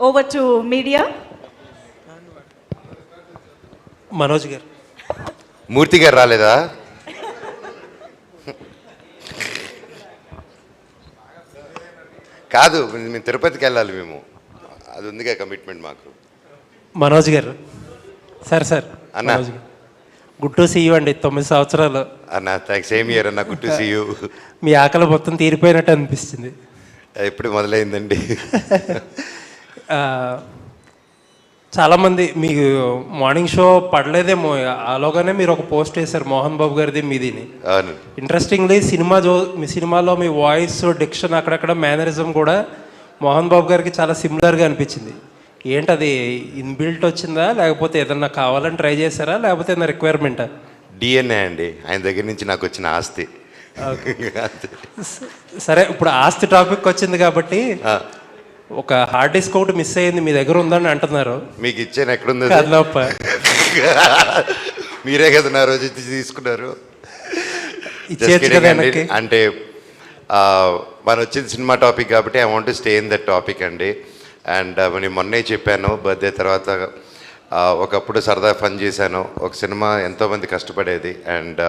Over to media. Manoj గారు. మూర్తి గారు రాలేదా? కాదు, మేము తిరుపతికి వెళ్ళాలి, మేము అది ఉందిగా కమిట్మెంట్ మాకు. మనోజ్ గారు సార్ అన్న. మనోజ్ గారు, గుడ్ టు సీ యూ అండి. 9 సంవత్సరాలు అన్న, థ్యాంక్స్. సేమ్ ఇయర్ అన్న, గుడ్ టు సీ యూ. మీ ఆకలి మొత్తం తీరిపోయినట్టు అనిపిస్తుంది. ఎప్పుడు మొదలైందండి? చాలామంది మీకు మార్నింగ్ షో పడలేదేమో, అలాగానే మీరు ఒక పోస్ట్ వేశారు మోహన్ బాబు గారిది మీదిని. అవును. ఇంట్రెస్టింగ్లీ మీ సినిమాలో మీ వాయిస్ డిక్షన్ అక్కడక్కడ మేనరిజం కూడా మోహన్ బాబు గారికి చాలా సిమిలర్గా అనిపించింది. ఏంటది ఇన్బిల్ట్ వచ్చిందా, లేకపోతే ఏదన్నా కావాలని ట్రై చేశారా, లేకపోతే ఏదైనా రిక్వైర్మెంటా? డిఎన్ఏ అండి, ఆయన దగ్గర నుంచి నాకు వచ్చిన ఆస్తి. సరే, ఇప్పుడు ఆస్తి టాపిక్ వచ్చింది కాబట్టి ఒక హార్డ్ డిస్క్ ఒకటి మిస్ అయ్యింది, మీ దగ్గర ఉందని అంటున్నారు. మీకు ఇచ్చాను, ఎక్కడుంది? కదలప్ప, మీరే కదా నా రోజు తీసుకున్నారు. ఇచ్చేది కదా వెనక్కి. అంటే మనం వచ్చింది సినిమా టాపిక్ కాబట్టి I want to stay in that topic అండి. అండ్ నేను మొన్నే చెప్పాను, బర్త్డే తర్వాత ఒకప్పుడు సరదా ఫన్ చేశాను. ఒక సినిమా ఎంతోమంది కష్టపడేది, అండ్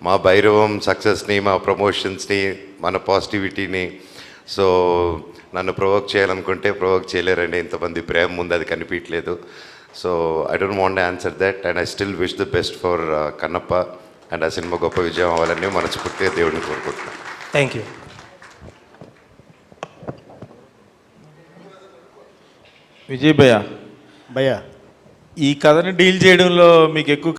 మా భైరవం సక్సెస్ని, మా ప్రమోషన్స్ని, మన పాజిటివిటీని, సో నన్ను ప్రొవోక్ చేయాలనుకుంటే ప్రొవోక్ చేయలేరండి. ఇంతమంది ప్రేమ ముందు అది కనిపించలేదు. So I don't want answer that, and I still wish the best for Kannappa. And ఆ సినిమా గొప్ప విజయం అవ్వాలని మనస్ఫూర్తిగా దేవుడిని కోరుకుంటున్నాను. Thank you. విజయ్ భయ్య, భయ్యా ఈ కథని డీల్ చేయడంలో మీకు ఎక్కువ